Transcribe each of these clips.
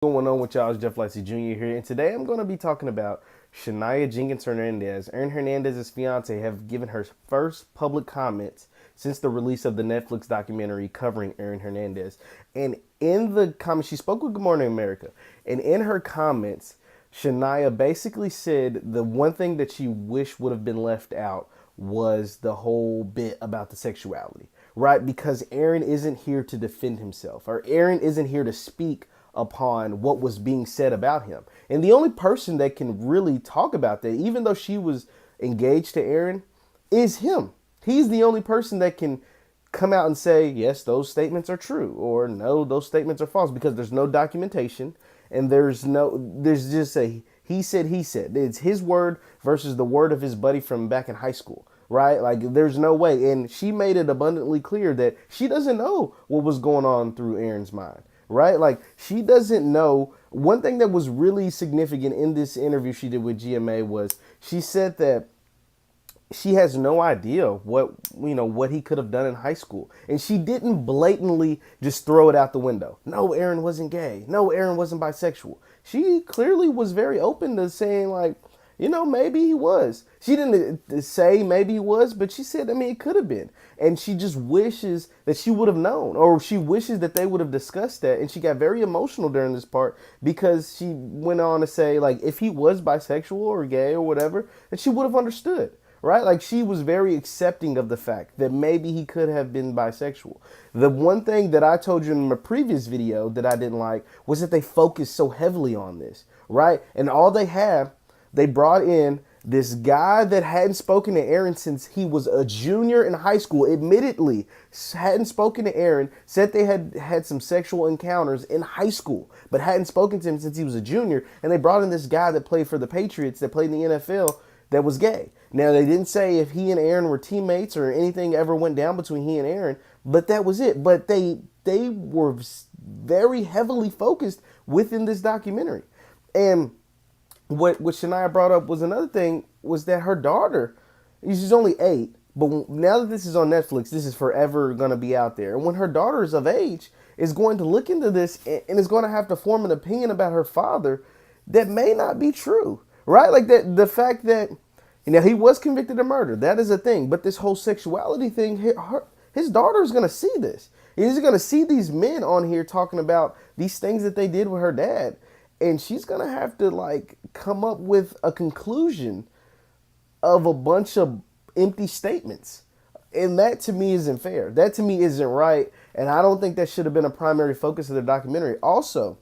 Going on with y'all? It's Jeff Lightsy Jr. here, and today I'm going to be talking about Shania Jenkins Hernandez. Aaron Hernandez's fiance have given her first public comments since the release of the Netflix documentary covering Aaron Hernandez. And in the comments, she spoke with Good Morning America, and in her comments, Shania basically said the one thing that she wished would have been left out was the whole bit about the sexuality, right? Because Aaron isn't here to defend himself, or Aaron isn't here to speak upon what was being said about him. And the only person that can really talk about that, even though she was engaged to Aaron, is him. He's the only person that can come out and say, yes, those statements are true, or no, those statements are false, because there's no documentation and there's just a he said, he said. It's his word versus the word of his buddy from back in high school, right? Like, there's no way. And she made it abundantly clear that she doesn't know what was going on through Aaron's mind, right? Like, she doesn't know. One thing that was really significant in this interview she did with GMA was she said that she has no idea what he could have done in high school, and she didn't blatantly just throw it out the window. No, Aaron wasn't gay. No, Aaron wasn't bisexual. She clearly was very open to saying, like, maybe he was. She didn't say maybe he was, but she said, I mean, it could have been. And she just wishes that she would have known, or she wishes that they would have discussed that. And she got very emotional during this part because she went on to say, like, if he was bisexual or gay or whatever, that she would have understood, right? Like, she was very accepting of the fact that maybe he could have been bisexual. The one thing that I told you in my previous video that I didn't like was that they focused so heavily on this, right? And all they brought in this guy that hadn't spoken to Aaron since he was a junior in high school, admittedly hadn't spoken to Aaron, said they had had some sexual encounters in high school, but hadn't spoken to him since he was a junior. And they brought in this guy that played for the Patriots, that played in the NFL, that was gay. Now, they didn't say if he and Aaron were teammates or anything ever went down between he and Aaron, but that was it. But they were very heavily focused within this documentary. And what Shania brought up was another thing, was that her daughter, she's only 8, but now that this is on Netflix, this is forever going to be out there. And when her daughter is of age, is going to look into this and is going to have to form an opinion about her father that may not be true, right? Like, that the fact that, he was convicted of murder, that is a thing, but this whole sexuality thing, his daughter is going to see this. He's going to see these men on here talking about these things that they did with her dad. And she's going to have to, like, come up with a conclusion of a bunch of empty statements. And that, to me, isn't fair. That, to me, isn't right. And I don't think that should have been a primary focus of the documentary. Also,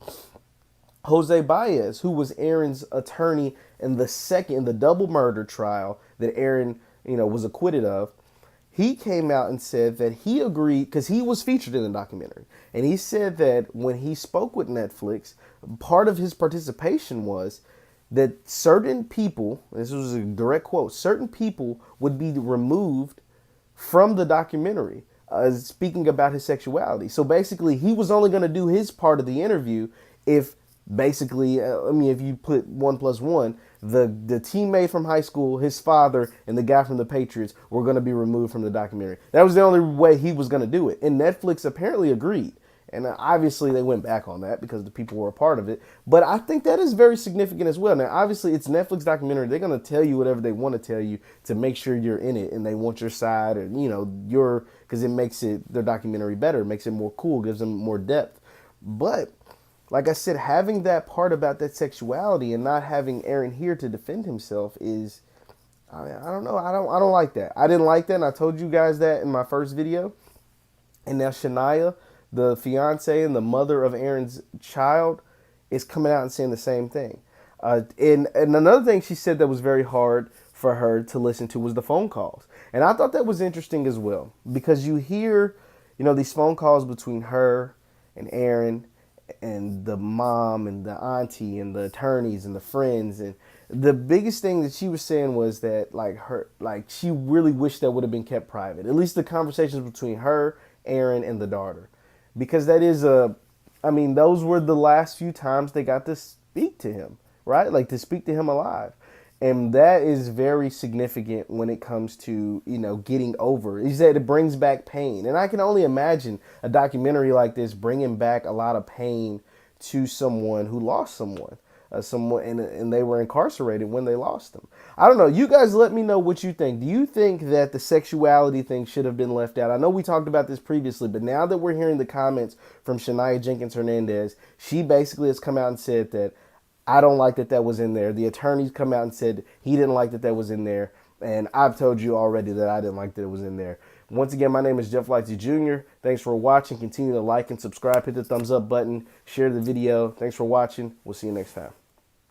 Jose Baez, who was Aaron's attorney in the double murder trial that Aaron, was acquitted of, he came out and said that he agreed, because he was featured in the documentary, and he said that when he spoke with Netflix, part of his participation was that certain people, this was a direct quote, certain people would be removed from the documentary, speaking about his sexuality. So basically, he was only going to do his part of the interview if basically, if you put 1 plus 1, the teammate from high school, his father, and the guy from the Patriots were going to be removed from the documentary. That was the only way he was going to do it. And Netflix apparently agreed. And obviously they went back on that because the people were a part of it. But I think that is very significant as well. Now, obviously, it's Netflix documentary. They're going to tell you whatever they want to tell you to make sure you're in it and they want your side, or, because it makes their documentary better, makes it more cool, gives them more depth. But like I said, having that part about that sexuality and not having Aaron here to defend himself is, I don't know. I don't like that. I didn't like that, and I told you guys that in my first video. And now Shania, the fiance and the mother of Aaron's child, is coming out and saying the same thing. And another thing she said that was very hard for her to listen to was the phone calls. And I thought that was interesting as well, because you hear, these phone calls between her and Aaron and the mom and the auntie and the attorneys and the friends. And the biggest thing that she was saying was that, she really wished that would have been kept private, at least the conversations between her, Aaron, and the daughter, because that is those were the last few times they got to speak to him, right? Like, to speak to him alive. And that is very significant when it comes to, getting over. He said it brings back pain. And I can only imagine a documentary like this bringing back a lot of pain to someone who lost someone, and they were incarcerated when they lost them. I don't know. You guys let me know what you think. Do you think that the sexuality thing should have been left out? I know we talked about this previously, but now that we're hearing the comments from Shania Jenkins Hernandez, she basically has come out and said that I don't like that was in there. The attorneys come out and said he didn't like that was in there. And I've told you already that I didn't like that it was in there. Once again, my name is Jeff Lightsy Jr. Thanks for watching. Continue to like and subscribe. Hit the thumbs up button. Share the video. Thanks for watching. We'll see you next time.